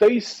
23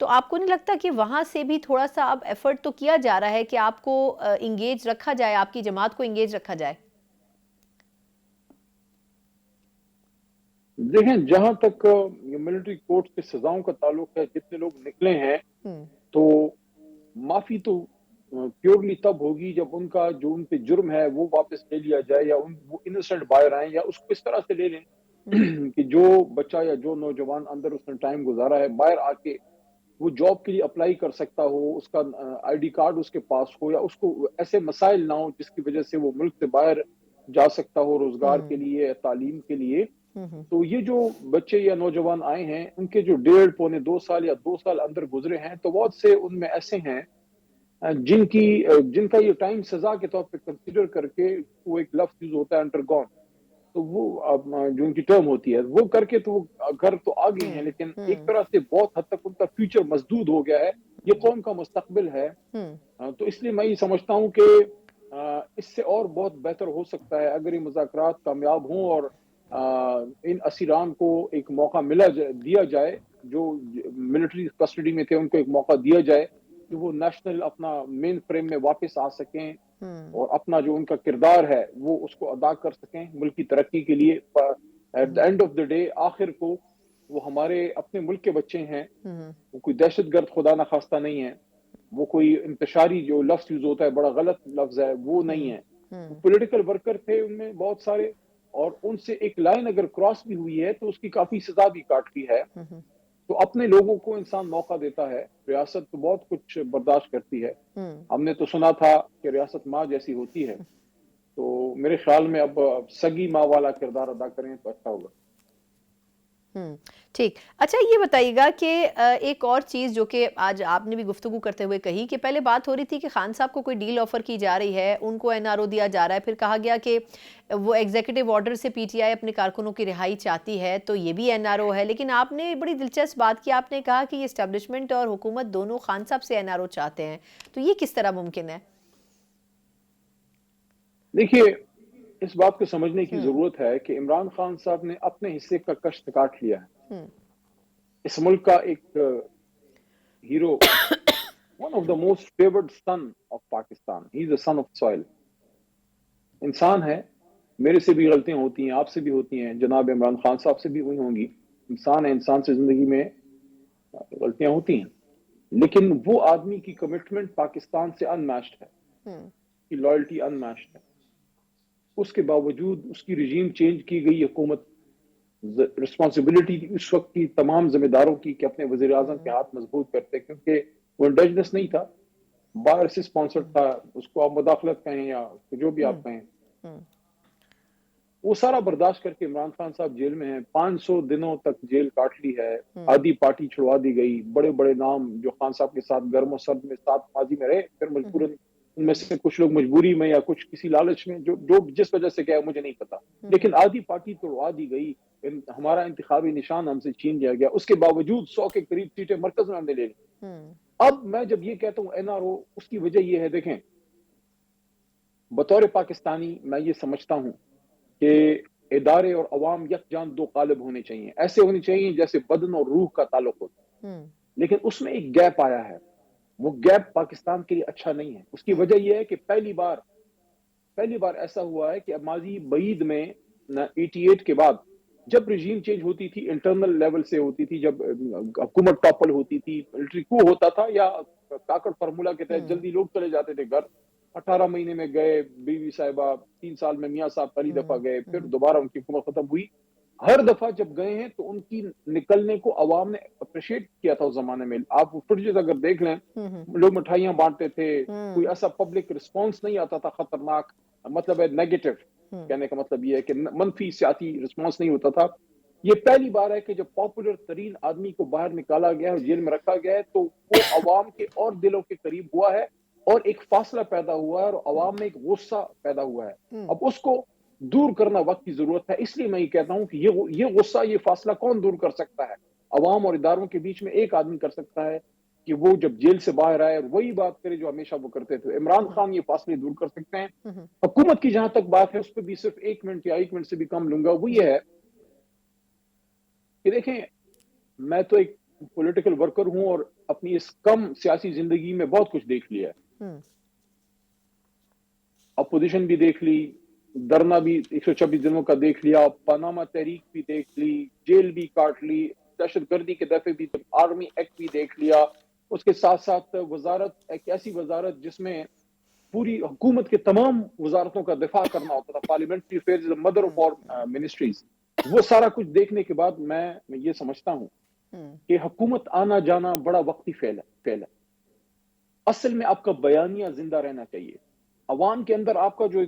تو آپ کو نہیں لگتا کہ وہاں سے بھی تھوڑا سا اب ایفرٹ تو کیا جا رہا ہے کہ آپ کو انگیج رکھا جائے، آپ کی جماعت کو انگیج رکھا جائے؟ دیکھیں، جہاں تک ملٹری کورٹ کی سزاؤں کا تعلق ہے، جتنے لوگ نکلے ہیں تو معافی تو پیورلی تب ہوگی جب ان کا جو ان پہ جرم ہے وہ واپس لے لیا جائے، یا وہ انوسنٹ باہر آئیں، یا اس کو اس طرح سے لے لیں کہ جو بچہ یا جو نوجوان اندر اس نے ٹائم گزارا ہے باہر آ کے وہ جاب کے لیے اپلائی کر سکتا ہو، اس کا آئی ڈی کارڈ اس کے پاس ہو، یا اس کو ایسے مسائل نہ ہو جس کی وجہ سے وہ ملک سے باہر جا سکتا ہو روزگار کے لیے، تعلیم کے لیے۔ تو یہ جو بچے یا نوجوان آئے ہیں ان کے جو 1.5 پونے 2 سال یا 2 سال اندر گزرے ہیں، تو بہت سے ان میں ایسے ہیں جن کا یہ ٹائم سزا کے طور پہ کنسیڈر کر کے، وہ ایک لفظ یوز ہوتا ہے انڈر گون، تو وہ جو ان کی ٹرم ہوتی ہے وہ کر کے تو وہ گھر تو آ گئے ہیں، لیکن ایک طرح سے بہت حد تک ان کا فیوچر مسدود ہو گیا ہے، یہ قوم کا مستقبل ہے۔ تو اس لیے میں یہ سمجھتا ہوں کہ اس سے اور بہت بہتر ہو سکتا ہے اگر یہ مذاکرات کامیاب ہوں اور ان اسیران کو ایک موقع دیا جائے، جو ملٹری کسٹڈی میں تھے ان کو ایک موقع دیا جائے کہ وہ نیشنل اپنا مین فریم میں واپس آ سکیں اور اپنا جو ان کا کردار ہے وہ اس کو ادا کر سکیں ملک کی ترقی کے لیے۔ At the end of the day, آخر کو وہ ہمارے اپنے ملک کے بچے ہیں، وہ کوئی دہشت گرد خدا نخواستہ نہیں ہے، وہ کوئی انتشاری جو لفظ یوز ہوتا ہے بڑا غلط لفظ ہے وہ نہیں ہے، وہ پولیٹیکل ورکر تھے ان میں بہت سارے، اور ان سے ایک لائن اگر کراس بھی ہوئی ہے تو اس کی کافی سزا بھی کاٹتی ہے۔ تو اپنے لوگوں کو انسان موقع دیتا ہے، ریاست تو بہت کچھ برداشت کرتی ہے، ہم نے تو سنا تھا کہ ریاست ماں جیسی ہوتی ہے، تو میرے خیال میں اب سگی ماں والا کردار ادا کریں تو اچھا ہوگا۔ ٹھیک، اچھا یہ بتائیے گا کہ ایک اور چیز جو کہ آج آپ نے بھی گفتگو کرتے ہوئے کہی کہ پہلے بات ہو رہی تھی کہ خان صاحب کو کوئی ڈیل آفر کی جا رہی ہے، ان کو این آر او دیا جا رہا ہے، پھر کہا گیا کہ وہ ایگزیکٹو آرڈر سے پی ٹی آئی اپنے کارکنوں کی رہائی چاہتی ہے تو یہ بھی این آر او ہے، لیکن آپ نے بڑی دلچسپ بات کی، آپ نے کہا کہ یہ اسٹیبلشمنٹ اور حکومت دونوں خان صاحب سے این آر او چاہتے ہیں، تو یہ کس طرح ممکن ہے؟ دیکھیے، اس بات کو سمجھنے کی ضرورت ہے کہ عمران خان صاحب نے اپنے حصے کا کشت کاٹ لیا ہے، اس ملک کا ایک hero, one of the most favoured son of Pakistan, he is a son of soil, انسان ہے، میرے سے بھی غلطیاں ہوتی ہیں، آپ سے بھی ہوتی ہیں، جناب عمران خان صاحب سے بھی ہوئی ہوں گی، انسان ہے، انسان سے زندگی میں غلطیاں ہوتی ہیں، لیکن وہ آدمی کی کمٹمنٹ پاکستان سے ان میچڈ ہے، کی لائلٹی ان میچڈ ہے، اس کے باوجود اس کی رجیم چینج کی گئی، حکومت رسپانسبلٹی اس وقت کی تمام ذمہ داروں کی کہ اپنے وزیر اعظم کے ہاتھ مضبوط کرتے، کیونکہ وہ انڈیجنس نہیں تھا، باہر سے اسپانسرڈ تھا، اس کو آپ مداخلت کہیں یا جو بھی آپ کہیں، وہ سارا برداشت کر کے عمران خان صاحب جیل میں ہیں، 500 دنوں تک جیل کاٹ لی ہے، آدھی پارٹی چھڑوا دی گئی، بڑے بڑے نام جو خان صاحب کے ساتھ گرم و سرد میں ساتھ ماضی میں رہے، پھر مجبوراً ان میں سے کچھ لوگ مجبوری میں یا کچھ کسی لالچ میں جو جس وجہ سے گیا مجھے نہیں پتا، لیکن آدھی پارٹی توڑوا دی گئی، ہمارا انتخابی نشان ہم سے چھین لیا گیا، اس کے باوجود 100 کے قریب سیٹیں مرکز میں ہم نے لے لی۔ اب میں جب یہ کہتا ہوں این آر او، اس کی وجہ یہ ہے، دیکھیں بطور پاکستانی میں یہ سمجھتا ہوں کہ ادارے اور عوام یکجان دو قالب ہونے چاہیے، ایسے ہونے چاہیے جیسے بدن اور روح کا تعلق ہوتا، لیکن اس میں ایک گیپ آیا ہے، وہ گیپ پاکستان کے لیے اچھا نہیں ہے۔ اس کی وجہ یہ ہے کہ پہلی بار ایسا ہوا ہے کہ ماضی بعید میں 88 کے بعد جب رجیم چینج ہوتی تھی انٹرنل لیول سے ہوتی تھی، جب حکومت ٹاپل ہوتی تھی، ملٹری کو ہوتا تھا، یا کاکڑ فارمولا کے تحت جلدی لوگ چلے جاتے تھے گھر، 18 مہینے میں گئے، بیوی صاحبہ 3 سال میں میاں صاحب پہلی دفعہ گئے، پھر دوبارہ ان کی حکومت ختم ہوئی، ہر دفعہ جب گئے ہیں تو ان کی نکلنے کو عوام نے اپریشیٹ کیا تھا اس زمانے میں، آپ فوٹیجز اگر دیکھ لیں، لوگ مٹھائیاں بانٹتے تھے، کوئی ایسا پبلک رسپانس نہیں آتا تھا خطرناک، مطلب ہے نیگیٹو، کہنے کا مطلب یہ ہے کہ منفی سیاسی رسپانس نہیں ہوتا تھا۔ یہ پہلی بار ہے کہ جب پاپولر ترین آدمی کو باہر نکالا گیا ہے، جیل میں رکھا گیا ہے، تو وہ عوام کے اور دلوں کے قریب ہوا ہے، اور ایک فاصلہ پیدا ہوا ہے، اور عوام میں ایک غصہ پیدا ہوا ہے، اب اس کو دور کرنا وقت کی ضرورت ہے۔ اس لیے میں یہ کہتا ہوں کہ یہ غصہ، یہ فاصلہ کون دور کر سکتا ہے؟ عوام اور اداروں کے بیچ میں ایک آدمی کر سکتا ہے کہ وہ جب جیل سے باہر آئے اور وہی بات کرے جو ہمیشہ وہ کرتے تھے۔ عمران خان یہ فاصلے دور کر سکتے ہیں۔ حکومت کی جہاں تک بات ہے، اس پہ بھی صرف 1 منٹ یا 1 منٹ سے بھی کم لوں گا، وہ یہ ہے کہ دیکھیں، میں تو ایک پولیٹیکل ورکر ہوں، اور اپنی اس کم سیاسی زندگی میں بہت کچھ دیکھ لیا ہے. اپوزیشن بھی دیکھ لی, دھرنا بھی 126 دنوں کا دیکھ لیا, پاناما تحریک بھی دیکھ لی, جیل بھی کاٹ لی, دہشت گردی کے دفعے بھی, آرمی ایکٹ بھی دیکھ لیا. اس کے ساتھ ساتھ وزارت, ایک ایسی وزارت جس میں پوری حکومت کے تمام وزارتوں کا دفاع کرنا ہوتا تھا, parliamentary affairs mother of all ministries. وہ سارا کچھ دیکھنے کے بعد میں یہ سمجھتا ہوں کہ حکومت آنا جانا بڑا وقتی فعل ہے. اصل میں آپ کا بیانیہ زندہ رہنا چاہیے. عوام کے اندر آپ کا جو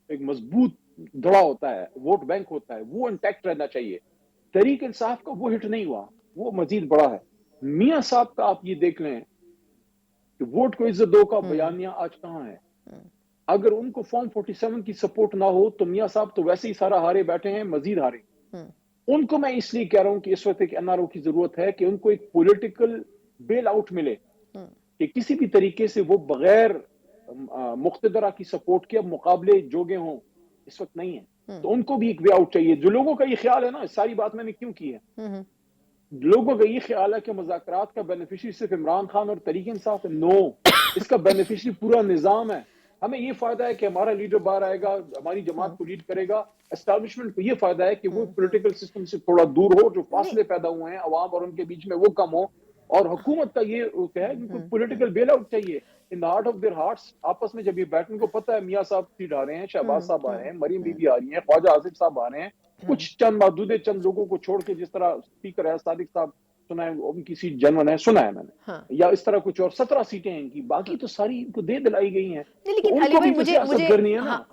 ایک مضبوط دڑا ہوتا ہے, ووٹ بینک ہوتا ہے, وہ انٹیکٹ رہنا چاہیے. تحریک انصاف کا وہ ہٹ نہیں ہوا, وہ مزید بڑا ہے. میاں صاحب کا آپ یہ دیکھ لیں کہ ووٹ کو عزت دو کا بیانیہ آج کہاں ہے. اگر ان کو فارم 47 کی سپورٹ نہ ہو تو میاں صاحب تو ویسے ہی سارا ہارے بیٹھے ہیں, مزید ہارے. ان کو میں اس لیے کہہ رہا ہوں کہ اس وقت ایک این آر او کی ضرورت ہے کہ ان کو ایک پولیٹیکل بیل آؤٹ ملے, کہ کسی بھی طریقے سے وہ بغیر مقتدرہ کی سپورٹ کے اب مقابلے جوگے ہوں. اس وقت نہیں ہے, تو ان کو بھی ایک وے آؤٹ چاہیے. جو لوگوں کا یہ خیال ہے نا, ساری بات میں نے کیوں کی ہے, لوگوں کا یہ خیال ہے کہ مذاکرات کا بینیفیشری صرف عمران خان اور تحریک انصاف ہے. نو, اس کا بینیفیشری پورا نظام ہے. ہمیں یہ فائدہ ہے کہ ہمارا لیڈر باہر آئے گا, ہماری جماعت کو لیڈ کرے گا. اسٹیبلشمنٹ کو یہ فائدہ ہے کہ وہ پولیٹیکل سسٹم سے تھوڑا دور ہو, جو فاصلے پیدا ہوئے ہیں عوام اور ان کے بیچ میں وہ کم ہو. اور حکومت کا یہ ہے ان کو پولیٹیکل بیل آؤٹ چاہیے. In heart of their hearts آپس میں جب یہ بیٹھنے کو پتہ ہے میاں صاحب سیٹ آ رہے ہیں, شہباز صاحب آ رہے ہیں, مریم بی بی آ رہی ہیں, خواجہ آصف صاحب آ رہے ہیں, کچھ چند محدود چند لوگوں کو چھوڑ کے, جس طرح اسپیکر ہے صادق صاحب, سنا ہے ان کی سیٹ جنون ہے, سنا ہے میں نے, یا اس طرح کچھ اور 17 سیٹیں ہیں ان کی, باقی تو ساری ان کو دے دلائی گئی ہیں. لیکن علی بھائی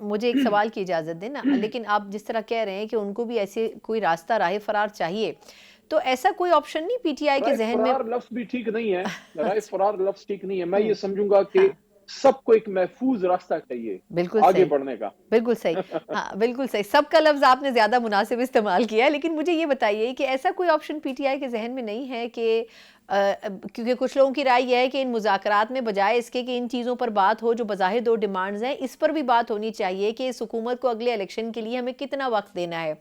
مجھے ایک سوال کی اجازت دیں نا. لیکن آپ جس طرح کہہ رہے ہیں کہ ان کو بھی ایسے کوئی راستہ راہ فرار چاہیے, تو ایسا کوئی آپشن نہیں پی ٹی آئی کے ذہن میں؟ رائے فرار لفظ بھی ٹھیک نہیں ہے, رائے فرار لفظ ٹھیک نہیں ہے. میں یہ سمجھوں گا کہ سب کو ایک محفوظ راستہ چاہیے آگے بڑھنے کا. بالکل صحیح, ہاں بالکل صحیح. سب کا لفظ آپ نے زیادہ مناسب استعمال کیا ہے. لیکن مجھے یہ بتائیے کہ ایسا کوئی آپشن پی ٹی آئی کے ذہن میں نہیں ہے کہ کیونکہ کچھ لوگوں کی رائے یہ ہے کہ ان مذاکرات میں بجائے اس کے کہ ان چیزوں پر بات ہو جو بظاہر 2 ڈیمانڈز ہیں, اس پر بھی بات ہونی چاہیے کہ اس حکومت کو اگلے الیکشن کے لیے ہمیں کتنا وقت دینا ہے.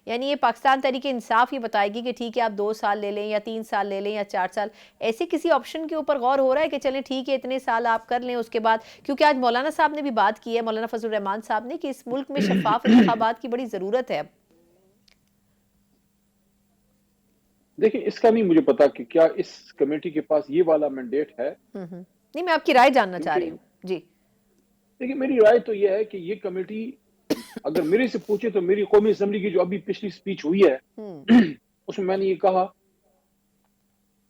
یعنی یہ پاکستان تحریک انصاف یہ بتائے گی کہ ٹھیک ہے آپ 2 سال لے لیں یا 3 سال لے لیں یا 4 سال. ایسے کسی آپشن کے اوپر غور ہو رہا ہے کہ چلیں ٹھیک ہے اتنے سال آپ کر لیں, اس کے بعد, کیونکہ آج مولانا صاحب نے بھی بات کی ہے, مولانا فضل الرحمان صاحب نے, کہ اس ملک میں شفاف انتخابات کی بڑی ضرورت ہے. دیکھیں اس کا نہیں مجھے پتا کہ کیا اس کمیٹی کے پاس یہ والا مینڈیٹ ہے. نہیں, میں آپ کی رائے جاننا چاہ رہی ہوں. جی دیکھیں میری رائے تو یہ ہے کہ یہ کمیٹی, اگر میرے سے پوچھے تو میری قومی اسمبلی کی جو ابھی پچھلی سپیچ ہوئی ہے اس میں نے یہ کہا,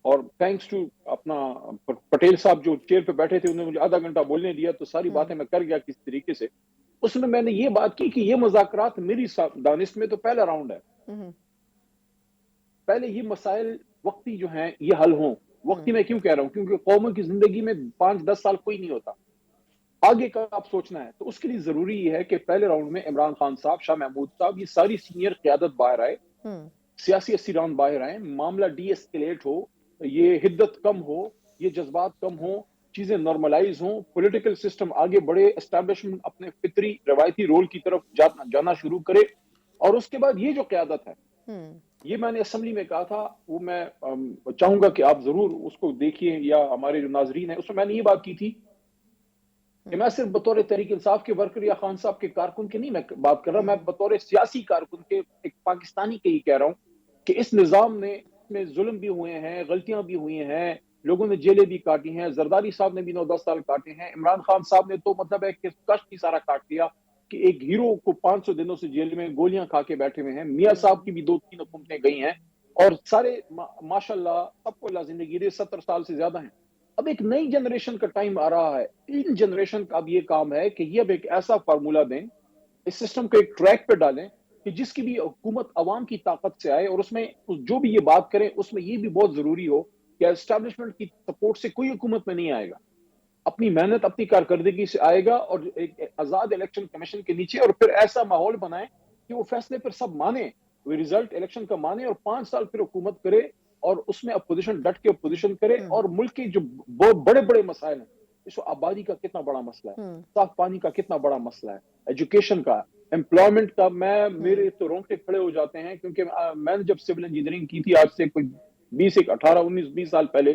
اور تھینکس ٹو اپنا پٹیل صاحب جو چیئر پہ بیٹھے تھے, انہوں نے مجھے آدھا گھنٹہ بولنے دیا تو ساری باتیں میں کر گیا کس طریقے سے. اس میں نے یہ بات کی کہ یہ مذاکرات میری دانش میں تو پہلا راؤنڈ ہے. پہلے یہ مسائل وقتی جو ہیں یہ حل ہوں. وقتی میں کیوں کہہ رہا ہوں, کیونکہ قوموں کی زندگی میں 5-10 سال کوئی نہیں ہوتا, آگے کا آپ سوچنا ہے. تو اس کے لیے ضروری یہ ہے کہ پہلے راؤنڈ میں عمران خان صاحب, شاہ محمود صاحب, یہ ساری سینئر قیادت باہر آئے, سیاسی اسیران باہر آئیں, معاملہ ڈی ایسکیلیٹ ہو, یہ حدت کم ہو, یہ جذبات کم ہوں, چیزیں نارملائز ہوں, پولیٹیکل سسٹم آگے بڑھے, اسٹیبلشمنٹ اپنے فطری روایتی رول کی طرف جانا شروع کرے. اور اس کے بعد یہ جو قیادت ہے, یہ میں نے اسمبلی میں کہا تھا, وہ میں چاہوں گا کہ آپ ضرور اس کو دیکھیے, یا ہمارے جو ناظرین ہیں, اس میں نے یہ بات کی تھی کہ میں صرف بطور تحریک انصاف کے ورکر یا خان صاحب کے کارکن کے نہیں میں بات کر رہا, میں بطور سیاسی کارکن کے, ایک پاکستانی کے ہی کہہ رہا ہوں کہ اس نظام نے میں ظلم بھی ہوئے ہیں, غلطیاں بھی ہوئی ہیں, لوگوں نے جیلیں بھی کاٹی ہیں, زرداری صاحب نے بھی 9-10 سال کاٹے ہیں, عمران خان صاحب نے تو مطلب ہے کہ کشت ہی سارا کاٹ لیا, کہ ایک ہیرو کو 500 دنوں سے جیل میں گولیاں کھا کے بیٹھے ہوئے ہیں. میاں صاحب کی بھی 2-3 حکومتیں گئی ہیں, اور سارے ماشاءاللہ سب کو اللہ زندگی دے 70 سال سے زیادہ ہیں. اب ایک نئی جنریشن کا ٹائم آ رہا ہے. ان جنریشن کا اب یہ کام ہے کہ یہ اب ایک ایسا فارمولہ دیں, اس سسٹم کو ایک ٹریک پہ ڈالیں کہ جس کی بھی حکومت عوام کی طاقت سے آئے, اور اس میں جو بھی یہ بات کریں اس میں یہ بھی بہت ضروری ہو کہ اسٹیبلشمنٹ کی سپورٹ سے کوئی حکومت میں نہیں آئے گا, اپنی محنت اپنی کارکردگی سے آئے گا, اور ایک آزاد الیکشن کمیشن کے نیچے, اور پھر ایسا ماحول بنائیں کہ وہ فیصلے پر سب مانے, وہ ریزلٹ الیکشن کا مانے, اور 5 سال پھر حکومت کرے, اور اس میں اپوزیشن ڈٹ کے اپوزیشن کرے. اور ملک کے جو بہت بڑے بڑے مسائل ہیں, اس آبادی کا کتنا بڑا مسئلہ ہے, صاف پانی کا کتنا بڑا مسئلہ ہے, ایجوکیشن کا, امپلائمنٹ کا, میرے تو رونگٹے کھڑے ہو جاتے ہیں, کیونکہ میں نے جب سول انجینئرنگ کی تھی آج سے کوئی 18-19-20 سال پہلے,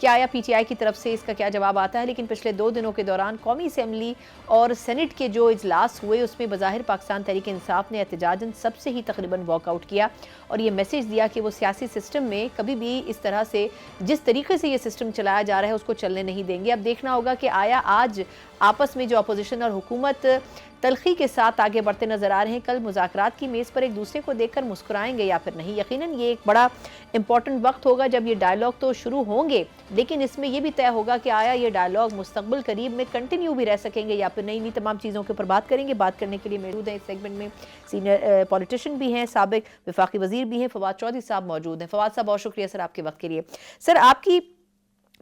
کہ آیا پی ٹی آئی کی طرف سے اس کا کیا جواب آتا ہے. لیکن پچھلے 2 دنوں کے دوران قومی اسمبلی اور سینٹ کے جو اجلاس ہوئے اس میں بظاہر پاکستان تحریک انصاف نے احتجاجاً سب سے ہی تقریباً واک آؤٹ کیا اور یہ میسیج دیا کہ وہ سیاسی سسٹم میں کبھی بھی اس طرح سے جس طریقے سے یہ سسٹم چلایا جا رہا ہے اس کو چلنے نہیں دیں گے. اب دیکھنا ہوگا کہ آیا آج آپس میں جو اپوزیشن اور حکومت تلخی کے ساتھ آگے بڑھتے نظر آ رہے ہیں, کل مذاکرات کی میز پر ایک دوسرے کو دیکھ کر مسکرائیں گے یا پھر نہیں. یقیناً یہ ایک بڑا امپورٹنٹ وقت ہوگا جب یہ ڈائیلاگ تو شروع ہوں گے, لیکن اس میں یہ بھی طے ہوگا کہ آیا یہ ڈائیلاگ مستقبل قریب میں کنٹینیو بھی رہ سکیں گے یا پھر نہیں. انہی تمام چیزوں کے اوپر بات کریں گے. بات کرنے کے لیے موجود ہیں اس سیگمنٹ میں سینئر پولیٹیشین بھی ہیں, سابق وفاقی وزیر بھی ہیں, فواد چودھری صاحب موجود ہیں. فواد صاحب بہت شکریہ سر آپ کے وقت کے لیے. سر آپ کی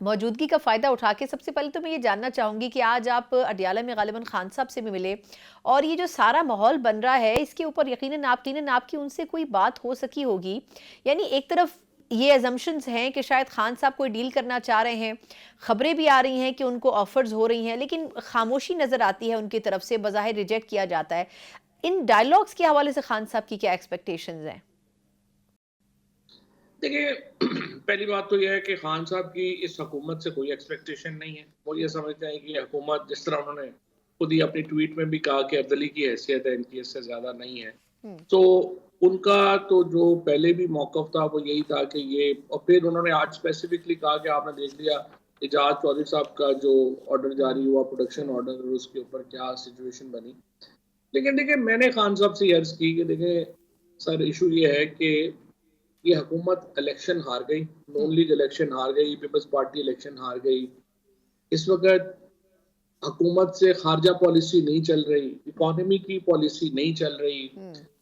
موجودگی کا فائدہ اٹھا کے سب سے پہلے تو میں یہ جاننا چاہوں گی کہ آج آپ اڈیالہ میں غالباً خان صاحب سے بھی ملے اور یہ جو سارا ماحول بن رہا ہے اس کے اوپر یقیناً آپ کی ان سے کوئی بات ہو سکی ہوگی. یعنی ایک طرف یہ ایزمپشنز ہیں کہ شاید خان صاحب کوئی ڈیل کرنا چاہ رہے ہیں, خبریں بھی آ رہی ہیں کہ ان کو آفرز ہو رہی ہیں, لیکن خاموشی نظر آتی ہے ان کی طرف سے, بظاہر ریجیکٹ کیا جاتا ہے. ان ڈائیلاگز کے حوالے سے خان صاحب کی کیا ایکسپیکٹیشنز ہیں؟ دیکھیں, پہلی بات تو یہ ہے کہ خان صاحب کی اس حکومت سے کوئی ایکسپیکٹیشن نہیں ہے. وہ یہ سمجھتے ہیں کہ یہ حکومت, جس طرح انہوں نے خود ہی اپنی ٹویٹ میں بھی کہا کہ افضلی کی حیثیت ہے, ان کی اس سے زیادہ نہیں ہے. تو ان کا تو جو پہلے بھی موقف تھا وہ یہی تھا کہ یہ, اور پھر انہوں نے آج اسپیسیفکلی کہا کہ آپ نے دیکھ لیا اعجاز چودھری صاحب کا جو آرڈر جاری ہوا, پروڈکشن آرڈر, اس کے اوپر کیا سچویشن بنی. لیکن دیکھیں, میں نے خان صاحب سے عرض کی کہ دیکھیں سر, ایشو یہ ہے کہ یہ حکومت الیکشن ہار گئی, نون لیگ الیکشن ہار گئی, پیپلز پارٹی الیکشن ہار گئی. اس وقت حکومت سے خارجہ پالیسی نہیں چل رہی, اکانومی کی پالیسی نہیں چل رہی,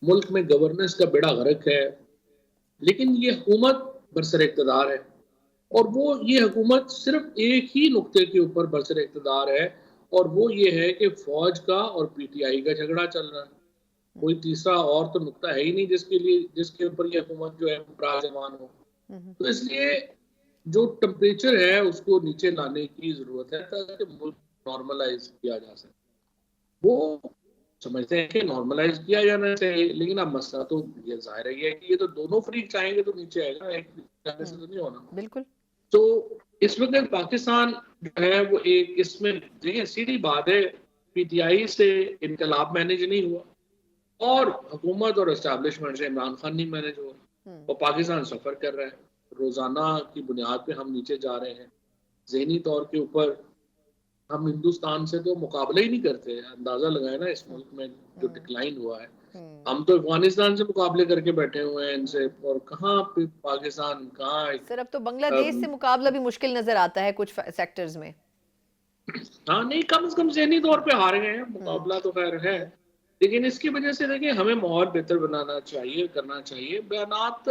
ملک میں گورننس کا بیڑا غرق ہے. لیکن یہ حکومت برسر اقتدار ہے, اور وہ یہ حکومت صرف ایک ہی نقطے کے اوپر برسر اقتدار ہے, اور وہ یہ ہے کہ فوج کا اور پی ٹی آئی کا جھگڑا چل رہا ہے. کوئی تیسرا اور تو نقطہ ہے ہی نہیں جس کے اوپر یہ حکومت جو ہے براجمان ہو. تو اس لیے جو ٹمپریچر ہے اس کو نیچے لانے کی ضرورت ہے تاکہ ملک نارملائز کیا جا سکے. وہ سمجھتے ہیں کہ نارملائز کیا جانا چاہیے, لیکن اب مسئلہ تو یہ ظاہر ہے کہ یہ تو دونوں فریق چاہیں گے تو نیچے آئے گا, ایک جانے سے تو نہیں ہونا. بالکل. تو اس وقت پاکستان جو ہے وہ ایک, اس میں دیکھیں سیدھی بات ہے, پی ٹی آئی سے انقلاب مینیج نہیں ہوا اور حکومت اور اسٹیبلشمنٹ سے عمران خان نہیں مینیج ہوا, اور پاکستان سفر کر رہا ہے. روزانہ کی بنیاد پہ ہم نیچے جا رہے ہیں. ذہنی طور کے اوپر ہم ہندوستان سے تو مقابلہ ہی نہیں کرتے. اندازہ لگائے نا اس ملک میں جو ڈکلائن ہوا ہے, ہم تو افغانستان سے مقابلے کر کے بیٹھے ہوئے ہیں ان سے, اور کہاں پاکستان کہاں. سر اب تو بنگلہ دیش سے مقابلہ بھی مشکل نظر آتا ہے کچھ سیکٹرز میں. ہاں نہیں, کم از کم ذہنی طور پہ ہار گئے ہیں, مقابلہ تو خیر ہے, لیکن اس کی وجہ سے دیکھیں ہمیں ماحول بہتر بنانا چاہیے, کرنا چاہیے. بیانات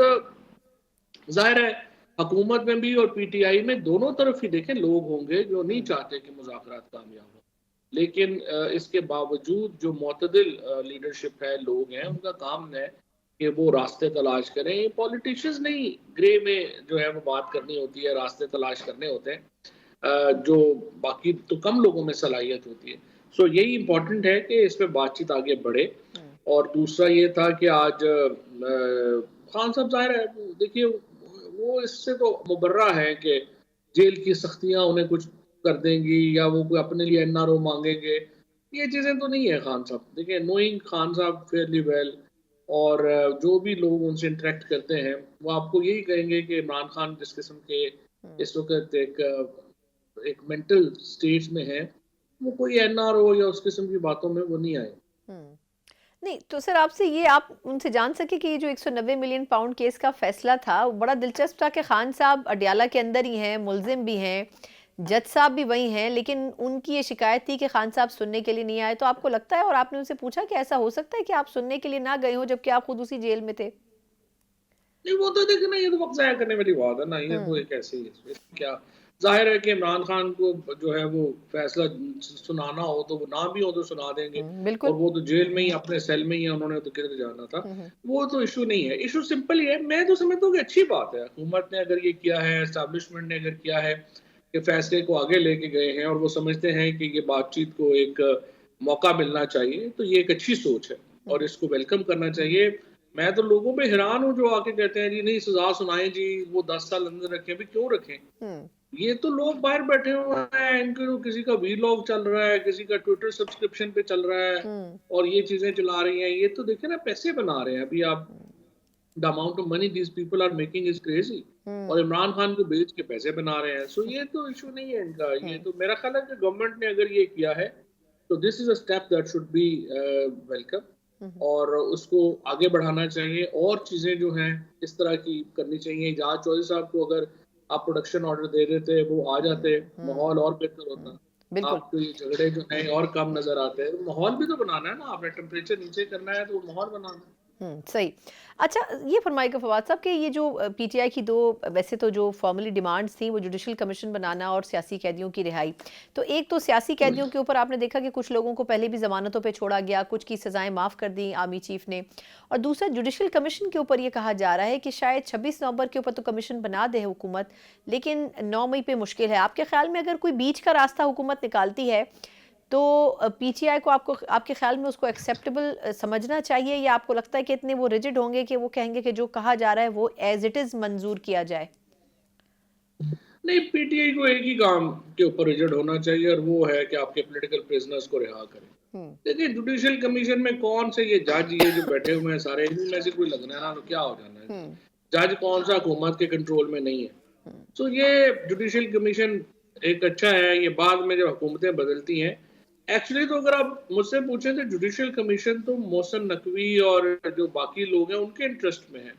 ظاہر ہے حکومت میں بھی اور پی ٹی آئی میں دونوں طرف ہی دیکھیں لوگ ہوں گے جو نہیں چاہتے کہ مذاکرات کامیاب ہوں, لیکن اس کے باوجود جو معتدل لیڈرشپ ہے, لوگ ہیں, ان کا کام ہے کہ وہ راستے تلاش کریں. پولیٹیشنز نہیں, گرے میں جو ہے وہ بات کرنی ہوتی ہے, راستے تلاش کرنے ہوتے ہیں, جو باقی تو کم لوگوں میں صلاحیت ہوتی ہے. سو یہی امپورٹنٹ ہے کہ اس پہ بات چیت آگے بڑھے. اور دوسرا یہ تھا کہ آج خان صاحب ظاہر ہے دیکھیے وہ اس سے تو مبرہ ہے کہ جیل کی سختیاں انہیں کچھ کر دیں گی یا وہ کوئی اپنے لیے این آر او مانگیں گے, یہ چیزیں تو نہیں ہے. خان صاحب دیکھیں, نوئنگ خان صاحب فیئرلی ویل, اور جو بھی لوگ ان سے انٹریکٹ کرتے ہیں وہ آپ کو یہی کہیں گے کہ عمران خان جس قسم کے اس وقت ایک مینٹل سٹیج میں ہے, وہ کوئی این آر او یا اس قسم کی باتوں میں وہ نہیں آئے. نہیں تو سر آپ سے یہ آپ ان سے جان سکے کہ یہ جو 190 ملین پاؤنڈ کیس کا فیصلہ تھا وہ بڑا دلچسپ تھا کہ خان صاحب اڈیالہ کے اندر ہی ہیں, ملزم بھی ہیں, جج صاحب بھی وہی ہیں, لیکن ان کی یہ شکایت تھی کہ خان صاحب سننے کے لیے نہیں آئے. تو آپ کو لگتا ہے, اور آپ نے ان سے پوچھا کہ ایسا ہو سکتا ہے کہ آپ سننے کے لیے نہ گئے ہوں جبکہ آپ خود اسی جیل میں تھے؟ نہیں وہ تو دیکھنا, یہ تو وقت ضائع کرنے والی بات ہے نا, یہ تو ایک ایسی کیا ظاہر ہے کہ عمران خان کو جو ہے وہ فیصلہ سنانا ہو تو وہ نہ بھی ہو تو سنا دیں گے, اور وہ تو جیل میں ہی اپنے سیل میں ہی انہوں نے تو کدھر جانا تھا. وہ تو ایشو نہیں ہے, ایشو سمپل ہی ہے. میں تو سمجھتا ہوں کہ اچھی بات ہے حکومت نے اگر یہ کیا ہے, اسٹیبلشمنٹ نے اگر کیا ہے کہ فیصلے کو آگے لے کے گئے ہیں اور وہ سمجھتے ہیں کہ یہ بات چیت کو ایک موقع ملنا چاہیے, تو یہ ایک اچھی سوچ ہے اور اس کو ویلکم کرنا چاہیے. میں تو لوگوں پہ حیران ہوں جو آ کے کہتے ہیں جی نہیں سزا سنائیں جی, وہ 10 سال اندر رکھیں. بھی کیوں رکھیں؟ یہ تو لوگ باہر بیٹھے ہوئے ہیں، ان کے کسی کا وی لاگ چل رہا ہے، کسی کا ٹویٹر سبسکرپشن پہ چل رہا ہے اور یہ چیزیں چلا رہی ہیں. یہ تو دیکھیں نا پیسے بنا رہے ہیں. ابھی آپ the amount of money these people are making is crazy. اور عمران خان کو بیچ کے پیسے بنا رہے ہیں. سو یہ تو ایشو نہیں ہے ان کا. یہ تو میرا خیال ہے کہ گورنمنٹ نے اگر یہ کیا ہے تو this is a step that should be welcome, اور اس کو آگے بڑھانا چاہیے. اور چیزیں جو ہیں اس طرح کی کرنی چاہیے. اعجاز چودھری صاحب کو اگر آپ پروڈکشن آرڈر دے دیتے، وہ آ جاتے، ماحول اور بہتر ہوتا. آپ کو یہ جھگڑے جو ہیں اور کم نظر آتے ہیں. ماحول بھی تو بنانا ہے نا، آپ نے ٹیمپریچر نیچے کرنا ہے تو ماحول بنانا ہے. صحیح. اچھا یہ فرمائے گا فواد صاحب کہ یہ جو پی ٹی آئی کی دو ویسے تو جو فارملی ڈیمانڈز تھیں وہ جوڈیشل کمیشن بنانا اور سیاسی قیدیوں کی رہائی، تو ایک تو سیاسی قیدیوں کے اوپر آپ نے دیکھا کہ کچھ لوگوں کو پہلے بھی ضمانتوں پہ چھوڑا گیا، کچھ کی سزائیں معاف کر دیں آرمی چیف نے، اور دوسرا جوڈیشل کمیشن کے اوپر یہ کہا جا رہا ہے کہ شاید 26 نومبر کے اوپر تو کمیشن بنا دے حکومت، لیکن 9 مئی پہ مشکل ہے. آپ کے خیال میں اگر کوئی بیچ کا راستہ حکومت نکالتی ہے تو پی ٹی آئی کو آپ کے خیال میں اس کو ایکسیپٹیبل سمجھنا چاہیے، یا آپ کو لگتا ہے کہ اتنے وہ ریجڈ ہوں گے کہ وہ کہیں گے کہ جو کہا جا رہا ہے وہ ایز اٹ از منظور کیا جائے؟ نہیں، پی ٹی آئی کو ایک ہی کام کے اوپر ریجڈ ہونا چاہیے، اور وہ ہے کہ آپ کے پولیٹیکل پریزنرز کو رہا کریں. دیکھیں جوڈیشل کمیشن میں کون سے یہ جج یہ جو بیٹھے ہوئے ہیں سارے، ان میں سے کوئی لگنا ہے نا تو کیا ہو جانا ہے. جج کون سا حکومت کے کنٹرول میں نہیں ہے. تو یہ جوڈیشل کمیشن ایک اچھا ہے. یہ بعد میں جب حکومتیں بدلتی ہیں، ایکچولی تو اگر آپ مجھ سے پوچھیں تو جوڈیشل کمیشن تو محسن نقوی اور جو باقی لوگ ہیں ان کے انٹرسٹ میں ہے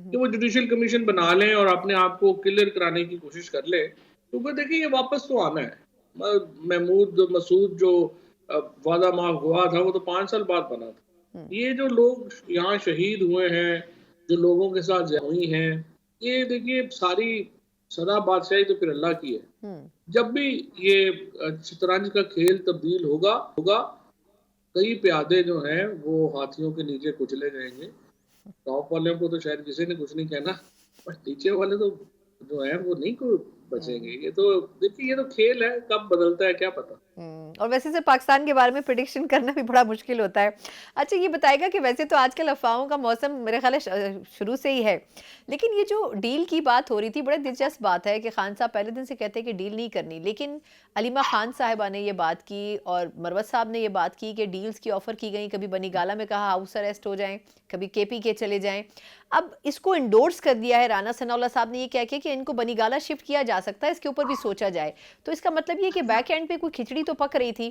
کہ وہ جوڈیشل کمیشن بنا لیں اور اپنے آپ کو کلیئر کرانے کی کوشش کر لیں. کیونکہ دیکھیں یہ واپس تو آنا ہے. محمود مسعود جو وعدہ معاف ہوا تھا وہ تو 5 سال بعد بنا تھا. یہ جو لوگ یہاں شہید ہوئے ہیں، جو لوگوں کے ساتھ ہوئی ہیں، یہ دیکھیے ساری سدا بادشاہی تو پھر اللہ کی ہے. جب بھی یہ شطرنج کا کھیل تبدیل ہوگا کئی پیادے جو ہیں وہ ہاتھیوں کے نیچے کچلے جائیں گے. ٹاپ والوں کو تو شاید کسی نے کچھ نہیں کہنا، پر نیچے والے تو جو ہیں وہ نہیں کوئی بچیں گے. یہ تو دیکھیے یہ تو کھیل ہے، کب بدلتا ہے کیا پتا. اور ویسے سے پاکستان کے بارے میں پریڈکشن کرنا بھی بڑا مشکل ہوتا ہے. اچھا یہ بتائے گا کہ ویسے تو آج کل افواہوں کا موسم میرے خیال ہے شروع سے ہی ہے، لیکن یہ جو ڈیل کی بات ہو رہی تھی بڑے دلچسپ بات ہے کہ خان صاحب پہلے دن سے کہتے ہیں کہ ڈیل نہیں کرنی، لیکن علیمہ خان صاحبہ نے یہ بات کی اور مروت صاحب نے یہ بات کی کہ ڈیلز کی آفر کی گئیں. کبھی بنی گالہ میں کہا ہاؤس اریسٹ ہو جائیں، کبھی کے پی کے چلے جائیں. اب اس کو انڈورس کر دیا ہے رانا ثناء اللہ صاحب نے یہ کہہ کے کہ ان کو بنی گالہ شفٹ کیا جا سکتا ہے، اس کے اوپر بھی سوچا جائے. تو اس کا مطلب یہ کہ بیک اینڈ پہ کوئی کھچڑی تو پک رہی تھی،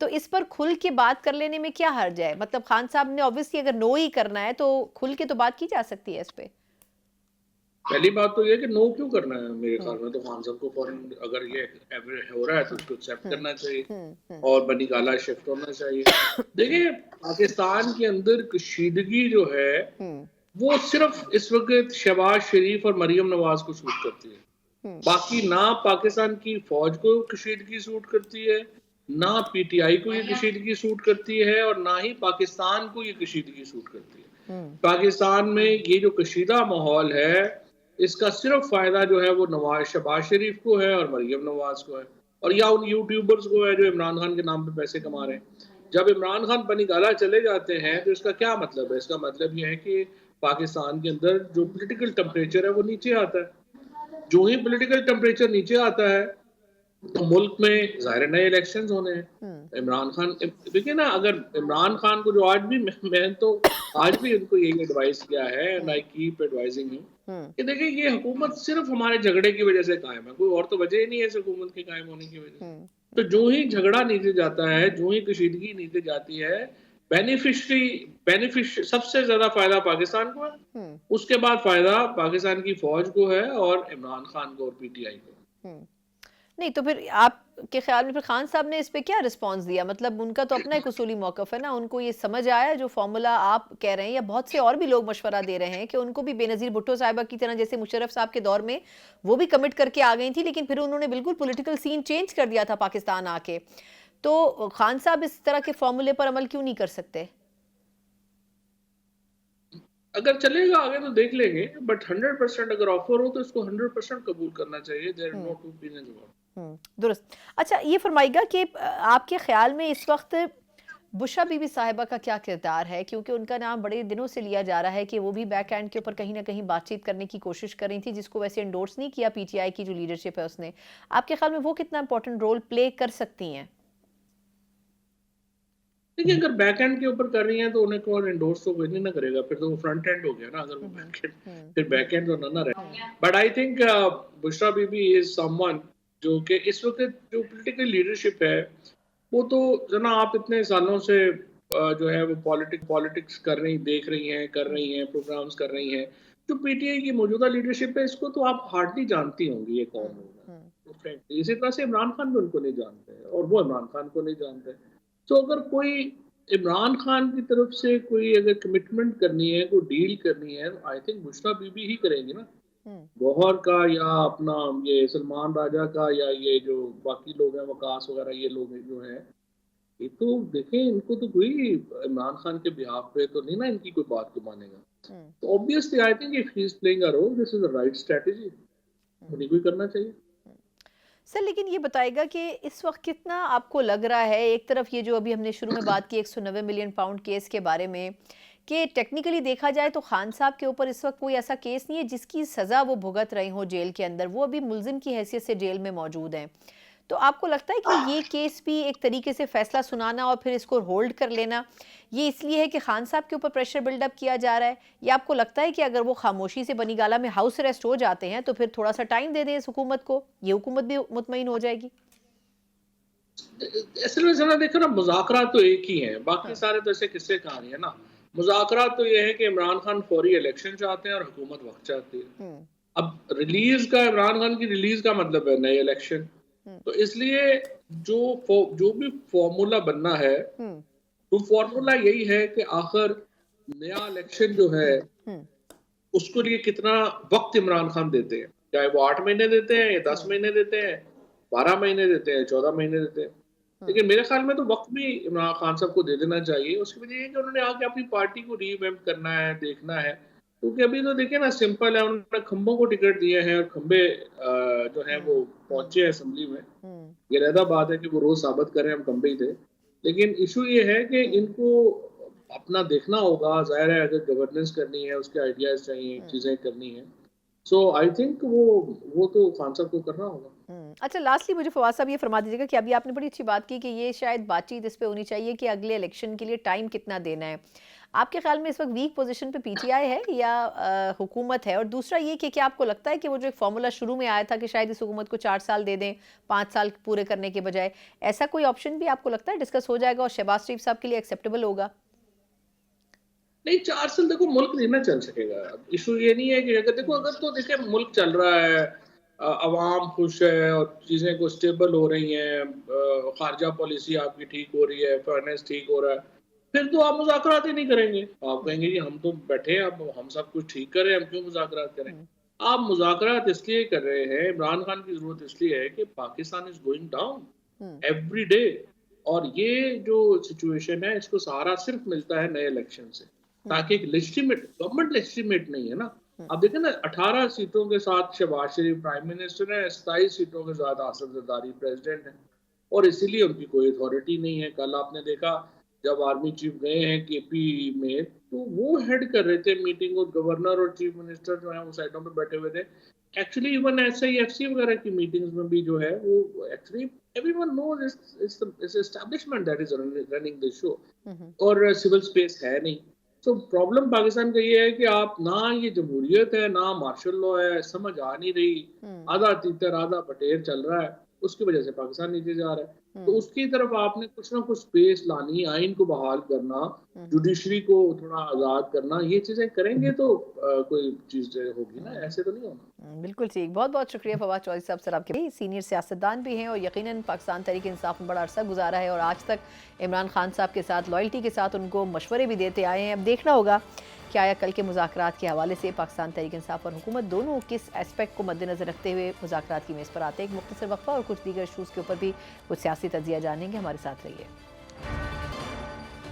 تو اس پر کھل کے بات کر لینے میں کیا حرج ہے؟ مطلب خان صاحب نے اوبویسلی اگر نو ہی کرنا ہے تو کھل کے تو بات کی جا سکتی ہے اس پہ. پہلی بات تو یہ کہ نو کیوں کرنا ہے. میرے خیال میں تو خان صاحب کو فوراً اگر یہ ہو رہا ہے تو اس کو ایکسیپٹ کرنا چاہیے اور بنی گالہ شفٹ ہونا چاہیے. دیکھیں پاکستان کے اندر کشیدگی جو ہے وہ صرف اس وقت شہباز شریف اور مریم نواز کو سوٹ کرتی ہے. باقی نہ پاکستان کی فوج کو کشیدگی سوٹ کرتی ہے، نہ پی ٹی آئی کو یہ کشیدگی سوٹ کرتی ہے، اور نہ ہی پاکستان کو یہ کشیدگی سوٹ کرتی ہے. پاکستان میں یہ جو کشیدہ ماحول ہے اس کا صرف فائدہ جو ہے وہ شہباز شریف کو ہے اور مریم نواز کو ہے، اور یا ان یوٹیوبرز کو ہے جو عمران خان کے نام پہ پیسے کما رہے ہیں. جب عمران خان بنی گالہ چلے جاتے ہیں تو اس کا کیا مطلب ہے؟ اس کا مطلب یہ ہے کہ پاکستان کے اندر جو پولیٹیکل ٹمپریچر ہے وہ نیچے آتا ہے. جو ہی پولیٹیکل ٹمپریچر نیچے آتا ہے تو ملک میں ظاہر نئے الیکشنز ہونے ہیں. عمران خان دیکھیں نا، اگر عمران خان کو جو آج بھی میں تو آج بھی ان کو یہی ایڈوائز کیا ہے اینڈ آئی کیپ ایڈوائزنگ کہ دیکھیں یہ حکومت صرف ہمارے جھگڑے کی وجہ سے قائم ہے، کوئی اور تو وجہ ہی نہیں ہے اس حکومت کے قائم ہونے کی وجہ سے. تو جو ہی جھگڑا نیچے جاتا ہے، جو ہی کشیدگی نیچے جاتی ہے، سب سے زیادہ فائدہ پاکستان کو ہے، اس کے بعد فائدہ پاکستان کی فوج کو ہے اور عمران خان کو اور پی ٹی آئی کو. نہیں تو پھر آپ کے خیال میں پھر خان صاحب نے اس پہ کیا رسپانس دیا؟ مطلب ان کا تو اپنا ایک اصولی موقف ہے نا، ان کو یہ سمجھ آیا جو فارمولا آپ کہہ رہے ہیں، یا بہت سے اور بھی لوگ مشورہ دے رہے ہیں کہ ان کو بھی بے نظیر بھٹو صاحبہ کی طرح جیسے مشرف صاحب کے دور میں وہ بھی کمٹ کر کے آ گئی تھی، لیکن پھر انہوں نے بالکل پولیٹیکل سین چینج کر دیا تھا پاکستان آ کے. تو خان صاحب اس طرح کے فارمولے پر عمل کیوں نہیں کر سکتے؟ اگر چلے گا آگے تو دیکھ لیں گے، بٹ 100% اگر آفر ہو تو اس کو 100% قبول کرنا چاہیے. there are no two opinions about it. درست. اچھا یہ فرمائیے گا کہ آپ کے خیال میں اس وقت بشرا بی بی صاحبہ کا کیا کردار ہے؟ کیونکہ ان کا نام بڑے دنوں سے لیا جا رہا ہے کہ وہ بھی بیک اینڈ کے اوپر کہیں نہ کہیں بات چیت کرنے کی کوشش کر رہی تھی، جس کو ویسے انڈورس نہیں کیا پی ٹی آئی کی جو لیڈرشپ ہے اس نے. آپ کے خیال میں وہ کتنا امپورٹنٹ رول پلے کر سکتی ہیں؟ دیکھیں اگر بیک اینڈ کے اوپر کر رہی ہیں تو انہیں کوئی انڈورس تو کوئی نہیں نہ کرے گا، پھر تو وہ فرنٹ اینڈ ہو گیا نا. اگر وہ بیک اینڈ پھر بیک اینڈ تو نہ رہے. But I think Bushra Bibi is someone جو کہ اس وقت جو پولیٹیکل لیڈرشپ ہے وہ تو جناب آپ اتنے سالوں سے جو ہے وہ پالیٹکس کر رہی دیکھ رہی ہیں، کر رہی ہیں، پروگرامز کر رہی ہیں. جو پی ٹی آئی کی موجودہ لیڈرشپ ہے اس کو تو آپ ہارڈلی جانتی ہوں گی یہ کون ہوگا. اسی طرح سے عمران خان بھی ان کو نہیں جانتے اور وہ عمران خان کو نہیں جانتے. تو اگر کوئی عمران خان کی طرف سے کوئی اگر کمٹمنٹ کرنی ہے، کوئی ڈیل کرنی ہے، I think Bushra Bibi ہی کریں گی نا. گوہر کا یا اپنا یہ سلمان راجہ کا یا یہ جو باقی لوگ ہیں وقاص وغیرہ یہ لوگ جو ہیں یہ تو دیکھیں ان کو تو کوئی عمران خان کے بہاف پہ تو نہیں نا ان کی کوئی بات کو مانے گا. تو obviously I think if he is playing a role this is the right strategy. انہیں کوئی کرنا چاہیے. سر لیکن یہ بتائے گا کہ اس وقت کتنا آپ کو لگ رہا ہے، ایک طرف یہ جو ابھی ہم نے شروع میں بات کی 190 ملین پاؤنڈ کیس کے بارے میں، کہ ٹیکنیکلی دیکھا جائے تو خان صاحب کے اوپر اس وقت کوئی ایسا کیس نہیں ہے جس کی سزا وہ بھگت رہے ہوں جیل کے اندر، وہ ابھی ملزم کی حیثیت سے جیل میں موجود ہیں. تو آپ کو لگتا ہے کہ یہ کیس بھی ایک طریقے سے فیصلہ سنانا اور پھر اس کو ہولڈ کر لینا یہ اس لیے ہے کہ خان صاحب کے اوپر پریشر بلڈ اپ کیا جا رہا ہے، یا آپ کو لگتا ہے کہ اگر وہ خاموشی سے بنی گالہ میں ہاؤس اریسٹ ہو جاتے ہیں تو پھر تھوڑا سا ٹائم دے دیں اس حکومت کو، یہ حکومت بھی مطمئن ہو جائے گی؟ اصل میں ذرا دیکھو نا مذاکرات تو ایک ہی ہیں، باقی سارے تو ایسے قصے کہانی ہے نا. مذاکرات تو یہ ہے کہ عمران خان فوری الیکشن چاہتے ہیں اور حکومت وقت چاہتی ہے. اب ریلیز کا عمران خان کی ریلیز کا مطلب ہے نئے الیکشن. تو اس لیے جو بھی فارمولا بننا ہے تو فارمولا یہی ہے کہ آخر نیا الیکشن جو ہے اس کو لیے کتنا وقت عمران خان دیتے ہیں، چاہے وہ 8 مہینے دیتے ہیں یا 10 مہینے دیتے ہیں، 12 مہینے دیتے ہیں، 14 مہینے دیتے ہیں. لیکن میرے خیال میں تو وقت بھی عمران خان صاحب کو دے دینا چاہیے. اس کی وجہ یہ کہ انہوں نے آگے اپنی پارٹی کو ری ویمپ کرنا ہے، دیکھنا ہے. کیونکہ ابھی تو دیکھیں نا سمپل ہے، انہوں نے کھمبوں کو ٹکٹ دیے ہیں اور کھمبے جو ہیں وہ پہنچے ہیں اسمبلی میں. یہ علیحدہ بات ہے کہ وہ روز ثابت کریں ہم کھمبے ہی تھے، لیکن ایشو یہ ہے کہ ان کو اپنا دیکھنا ہوگا. ظاہر ہے اگر گورننس کرنی ہے اس کے آئیڈیاز چاہیے، چیزیں کرنی ہیں. سو آئی تھنک وہ تو خان صاحب کو کرنا ہوگا. اچھا لاسٹلی مجھے فواد صاحب یہ فرما دیجیے گا کہ ابھی آپ نے بڑی اچھی بات کی کہ یہ شاید بات چیت اس پہ ہونی چاہیے کہ اگلے الیکشن کے لیے ٹائم کتنا دینا ہے. آپ کے خیال میں اس وقت ویک پوزیشن پہ پی ٹی آئی ہے یا حکومت ہے؟ اور دوسرا یہ کہ کیا آپ کو لگتا ہے کہ وہ جو ایک فارمولا شروع میں آیا تھا کہ شاید اس حکومت کو 4 سال دے دیں 5 سال پورے کرنے کے بجائے، ایسا کوئی آپشن بھی آپ کو لگتا ہے ڈسکس ہو جائے گا اور شہباز شریف صاحب کے لیے ایکسیپٹیبل ہوگا؟ نہیں 4 سال دیکھو ملک نہیں نہ چل سکے گا. ایشو یہ نہیں ہے کہ اگر تو دیکھیں ملک چل رہا ہے، عوام خوش ہے اور چیزیں کو سٹیبل ہو رہی ہیں، خارجہ پالیسی آپ کی ٹھیک ہو رہی ہے، فائنینس ٹھیک ہو رہا ہے، پھر تو آپ مذاکرات ہی نہیں کریں گے. آپ کہیں گے جی ہم تو بیٹھے ہیں، اب ہم سب کچھ ٹھیک کریں، ہم کیوں مذاکرات کریں. آپ مذاکرات اس لیے کر رہے ہیں، عمران خان کی ضرورت اس لیے ہے کہ Pakistan is going down every day. اور یہ جو سچویشن ہے اس کو سہارا صرف ملتا ہے نئے الیکشن سے، تاکہ ایک لیجٹیمیٹ گورنمنٹ لیجٹیمیٹ نہیں ہے نا. اب دیکھیں نا 18 سیٹوں کے ساتھ شہباز شریف پرائم منسٹر ہے، 27 سیٹوں کے ساتھ آصف زرداری پریزیڈنٹ ہیں، اور اسی لیے ان کی کوئی اتھارٹی نہیں ہے. کل آپ نے دیکھا جب آرمی چیف گئے ہیں کے پی میں تو وہ ہیڈ کر رہے تھے میٹنگ، اور گورنر اور چیف منسٹر جو ہیں وہ سائڈوں پہ بیٹھے ہوئے تھے. Actually even S I F C وغیرہ کی میٹنگز میں بھی جو ہے وہ actually everyone knows it's establishment that is running this show, اور سول اسپیس ہے نہیں. تو پرابلم پاکستان کا یہ ہے کہ آپ نہ یہ جمہوریت ہے نہ مارشل لا ہے، سمجھ آ نہیں رہی، آدھا تیتر آدھا بٹیر چل رہا ہے، اس کی وجہ سے پاکستان نیچے جا رہا ہے. تو اس کی طرف آپ نے کچھ نہ کچھ سپیس لانی، آئین کو بحال کرنا، جوڈیشری کو تھوڑا آزاد کرنا، یہ چیزیں کریں گے تو کوئی چیز ہوگی نا، ایسے تو نہیں ہونا. بالکل ٹھیک. بہت بہت شکریہ فواد چودھری صاحب. سر آپ کے سینئر سیاستدان بھی ہیں اور یقیناً پاکستان تحریک انصاف میں بڑا عرصہ گزارا ہے اور آج تک عمران خان صاحب کے ساتھ لائلٹی کے ساتھ ان کو مشورے بھی دیتے آئے ہیں. اب دیکھنا ہوگا کہ آیا کل کے مذاکرات کے حوالے سے پاکستان تحریک انصاف اور حکومت دونوں کس اسپیکٹ کو مد نظر رکھتے ہوئے مذاکرات کی میز پر آتے ہیں. ایک مختصر وقفہ اور کچھ دیگر ایشوز کے اوپر بھی کچھ سیاسی تجزیہ جانیں گے. ہمارے ساتھ رہیے.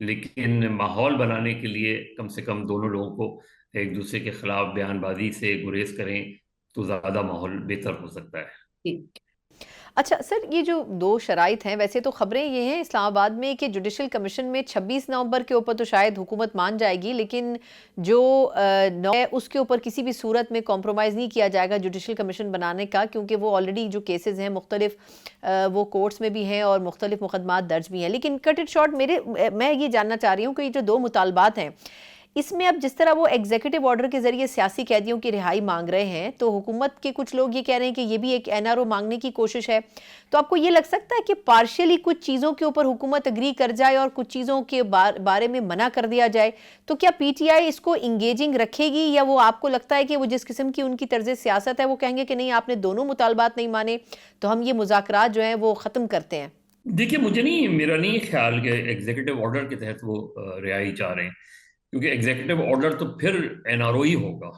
لیکن ماحول بنانے کے لیے کم سے کم دونوں لوگوں کو ایک دوسرے کے خلاف بیان بازی سے گریز کریں تو زیادہ ماحول بہتر ہو سکتا ہے۔ اچھا سر، یہ جو دو شرائط ہیں، ویسے تو خبریں یہ ہیں اسلام آباد میں کہ جوڈیشل کمیشن میں 26 نومبر کے اوپر تو شاید حکومت مان جائے گی، لیکن جو 9 ہے اس کے اوپر کسی بھی صورت میں کمپرومائز نہیں کیا جائے گا جوڈیشل کمیشن بنانے کا، کیونکہ وہ آلریڈی جو کیسز ہیں مختلف وہ کورٹس میں بھی ہیں اور مختلف مقدمات درج بھی ہیں۔ لیکن کٹ اٹ شارٹ، میں یہ جاننا چاہ رہی ہوں کہ یہ جو دو مطالبات ہیں، اس میں اب جس طرح وہ ایگزیکٹو آرڈر کے ذریعے سیاسی قیدیوں کی رہائی مانگ رہے ہیں، تو حکومت کے کچھ لوگ یہ کہہ رہے ہیں کہ یہ بھی ایک NRO مانگنے کی کوشش ہے۔ تو آپ کو یہ لگ سکتا ہے کہ پارشلی کچھ چیزوں کے اوپر حکومت اگری کر جائے اور کچھ چیزوں کے بارے میں منع کر دیا جائے؟ تو کیا PTI اس کو انگیجنگ رکھے گی، یا وہ آپ کو لگتا ہے کہ وہ جس قسم کی ان کی طرز سیاست ہے وہ کہیں گے کہ نہیں، آپ نے دونوں مطالبات نہیں مانے تو ہم یہ مذاکرات جو ہیں وہ ختم کرتے ہیں؟ دیکھیے میرا نہیں خیال کہ ایگزیکٹو آرڈر کے تحت وہ رہائی چاہ رہے ہیں، کیونکہ ایگزیکٹو آرڈر تو پھر NRO ہی ہوگا۔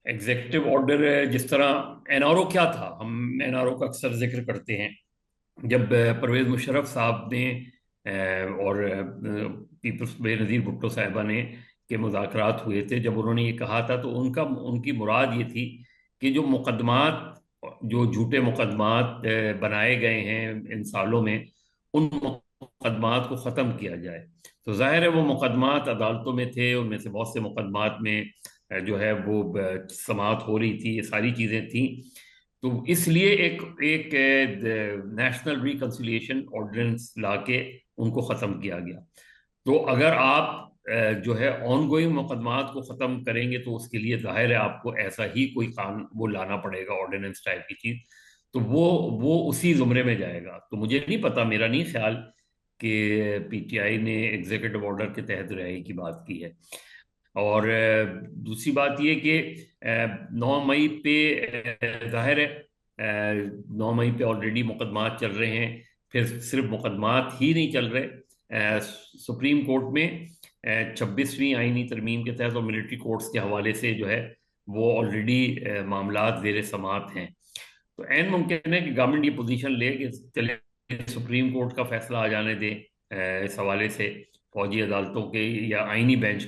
ایگزیکٹو آرڈر جس طرح NRO کیا تھا، ہم NRO کا اکثر ذکر کرتے ہیں۔ جب پرویز مشرف صاحب نے اور پیپلز بے نظیر بھٹو صاحبہ نے کے مذاکرات ہوئے تھے، جب انہوں نے یہ کہا تھا تو ان کی مراد یہ تھی کہ جو جھوٹے مقدمات بنائے گئے ہیں ان سالوں میں، ان مقدمات کو ختم کیا جائے۔ تو ظاہر ہے وہ مقدمات عدالتوں میں تھے، ان میں سے بہت سے مقدمات میں جو ہے وہ سماعت ہو رہی تھی، یہ ساری چیزیں تھیں۔ تو اس لیے ایک نیشنل ریکنسیلیشن آرڈیننس لا کے ان کو ختم کیا گیا۔ تو اگر آپ جو ہے آن گوئنگ مقدمات کو ختم کریں گے تو اس کے لیے ظاہر ہے آپ کو ایسا ہی کوئی قانون وہ لانا پڑے گا، آرڈیننس ٹائپ کی چیز، تو وہ اسی زمرے میں جائے گا۔ تو مجھے نہیں پتا، میرا نہیں خیال کہ PTI نے ایگزیکٹو آرڈر کے تحت رہائی کی بات کی ہے۔ اور دوسری بات یہ کہ 9 مئی پہ ظاہر ہے 9 مئی پہ آلریڈی مقدمات چل رہے ہیں، پھر صرف مقدمات ہی نہیں چل رہے، سپریم کورٹ میں 26ویں آئینی ترمیم کے تحت اور ملٹری کورٹس کے حوالے سے جو ہے وہ آلریڈی معاملات زیر سماعت ہیں۔ تو عین ممکن ہے کہ گورنمنٹ یہ پوزیشن لے کہ چلے سپریم کورٹ کا فیصلہ آ جانے دیں اس حوالے سے، فوجی عدالتوں کے یا آئینی بینچ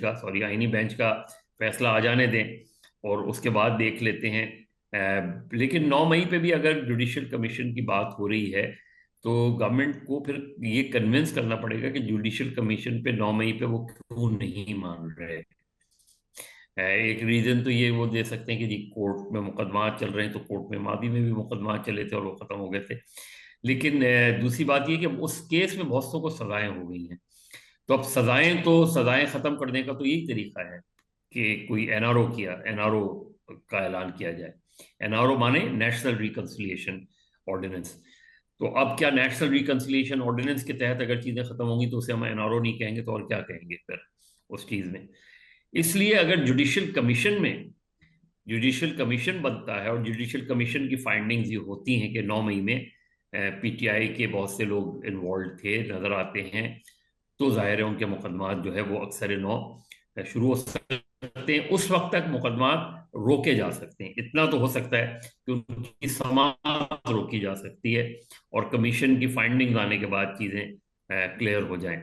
کا فیصلہ آ جانے دیں اور اس کے بعد دیکھ لیتے ہیں۔ لیکن 9 مئی پہ بھی اگر جوڈیشل کمیشن کی بات ہو رہی ہے تو گورنمنٹ کو پھر یہ کنونس کرنا پڑے گا کہ جوڈیشل کمیشن پہ 9 مئی پہ وہ کیوں نہیں مان رہے۔ ایک ریزن تو یہ وہ دے سکتے ہیں کہ جی کورٹ میں مقدمات چل رہے ہیں، تو کورٹ میں ماضی میں بھی مقدمات چلے تھے اور وہ ختم ہو گئے تھے۔ لیکن دوسری بات یہ کہ اس کیس میں بہت سو کو سزائیں ہو گئی ہیں، تو اب سزائیں ختم کرنے کا تو یہی طریقہ ہے کہ کوئی NRO کا اعلان کیا جائے۔ NRO مانے نیشنل ریکنسیلیشن آرڈیننس۔ تو اب کیا نیشنل ریکنسیلیشن آرڈیننس کے تحت اگر چیزیں ختم ہوں گی تو اسے ہم NRO نہیں کہیں گے تو اور کیا کہیں گے پھر اس چیز میں؟ اس لیے اگر جوڈیشل کمیشن بنتا ہے اور جوڈیشل کمیشن کی فائنڈنگز یہ ہوتی ہیں کہ 9 مئی میں PTI کے بہت سے لوگ انوالوڈ تھے نظر آتے ہیں، تو ظاہر ہے ان کے مقدمات جو ہے وہ اکثر نو شروع ہو سکتے ہیں۔ اس وقت تک مقدمات روکے جا سکتے ہیں، اتنا تو ہو سکتا ہے کہ ان کی سماعت روکی جا سکتی ہے اور کمیشن کی فائنڈنگ آنے کے بعد چیزیں کلیئر ہو جائیں۔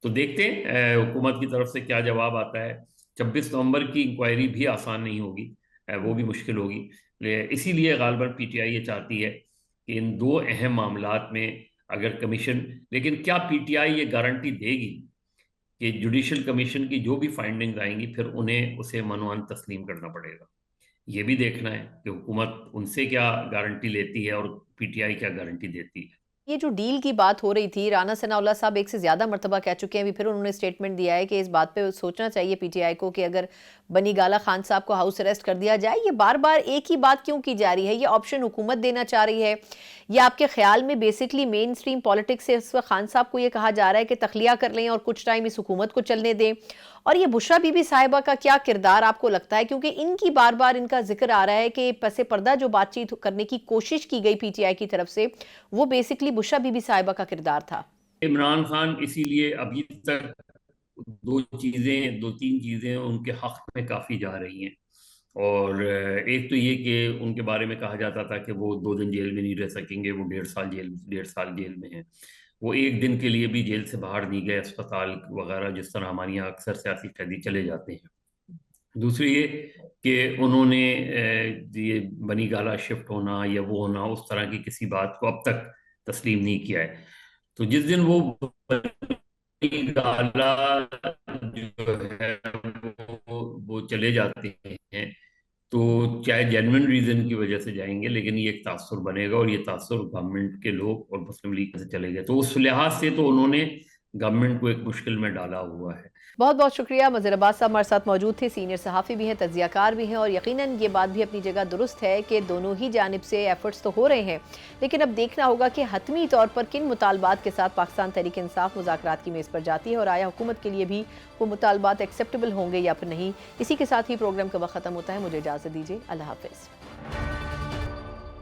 تو دیکھتے ہیں حکومت کی طرف سے کیا جواب آتا ہے۔ 26 نومبر کی انکوائری بھی آسان نہیں ہوگی، وہ بھی مشکل ہوگی۔ اسی لیے غالباً PTI یہ چاہتی ہے کہ ان دو اہم معاملات میں اگر کمیشن، لیکن کیا PTI یہ گارنٹی دے گی کہ جوڈیشل کمیشن کی جو بھی فائنڈنگز آئیں گی پھر انہیں اسے منوان تسلیم کرنا پڑے گا؟ یہ بھی دیکھنا ہے کہ حکومت ان سے کیا گارنٹی لیتی ہے اور PTI کیا گارنٹی دیتی ہے۔ یہ جو ڈیل کی بات ہو رہی تھی، رانا ثناء اللہ صاحب ایک سے زیادہ مرتبہ کہہ چکے ہیں، ابھی پھر انہوں نے سٹیٹمنٹ دیا ہے کہ اس بات پہ سوچنا چاہیے PTI کو کہ اگر بنی گالا خان صاحب کو ہاؤس اریسٹ کر دیا جائے، یہ بار بار ایک ہی بات کیوں کی جا رہی ہے؟ یہ آپشن حکومت دینا چاہ رہی ہے یا آپ کے خیال میں بیسکلی مین سٹریم پالیٹکس سے اس وقت خان صاحب کو یہ کہا جا رہا ہے کہ تخلیہ کر لیں اور کچھ ٹائم اس حکومت کو چلنے دیں؟ اور یہ بشرا بی بی صاحبہ کا کیا کردار آپ کو لگتا ہے؟ کیونکہ ان کی بار بار ان کا ذکر آ رہا ہے کہ پس پردہ جو بات چیت کرنے کی کوشش کی گئی PTI کی طرف سے، وہ بیسکلی بشرا بی بی صاحبہ کا کردار تھا۔ عمران خان اسی لیے ابھی تک دو تین چیزیں ان کے حق میں کافی جا رہی ہیں، اور ایک تو یہ کہ ان کے بارے میں کہا جاتا تھا کہ وہ 2 دن جیل میں نہیں رہ سکیں گے، وہ 1.5 سال جیل میں ہیں، وہ ایک دن کے لیے بھی جیل سے باہر نہیں گئے، اسپتال وغیرہ جس طرح ہمارے یہاں اکثر سیاسی قیدی چلے جاتے ہیں۔ دوسری یہ کہ انہوں نے یہ بنی گالہ شفٹ ہونا یا وہ ہونا اس طرح کی کسی بات کو اب تک تسلیم نہیں کیا ہے۔ تو جس دن وہ بنی گالہ جو ہے وہ چلے جاتے ہیں تو چاہے جینوئن ریزن کی وجہ سے جائیں گے، لیکن یہ ایک تاثر بنے گا، اور یہ تاثر گورنمنٹ کے لوگ اور مسلم لیگ سے چلے گئے، تو اس لحاظ سے تو انہوں نے گورنمنٹ کو ایک مشکل میں ڈالا ہوا ہے۔ بہت بہت شکریہ۔ مظہر عباس صاحب ہمارے ساتھ موجود تھے، سینئر صحافی بھی ہیں، تجزیہ کار بھی ہیں، اور یقیناً یہ بات بھی اپنی جگہ درست ہے کہ دونوں ہی جانب سے ایفرٹس تو ہو رہے ہیں، لیکن اب دیکھنا ہوگا کہ حتمی طور پر کن مطالبات کے ساتھ پاکستان تحریک انصاف مذاکرات کی میز پر جاتی ہے، اور آیا حکومت کے لیے بھی وہ مطالبات ایکسیپٹیبل ہوں گے یا پھر نہیں۔ اسی کے ساتھ ہی پروگرام کا وقت ختم ہوتا ہے، مجھے اجازت دیجیے، اللہ حافظ۔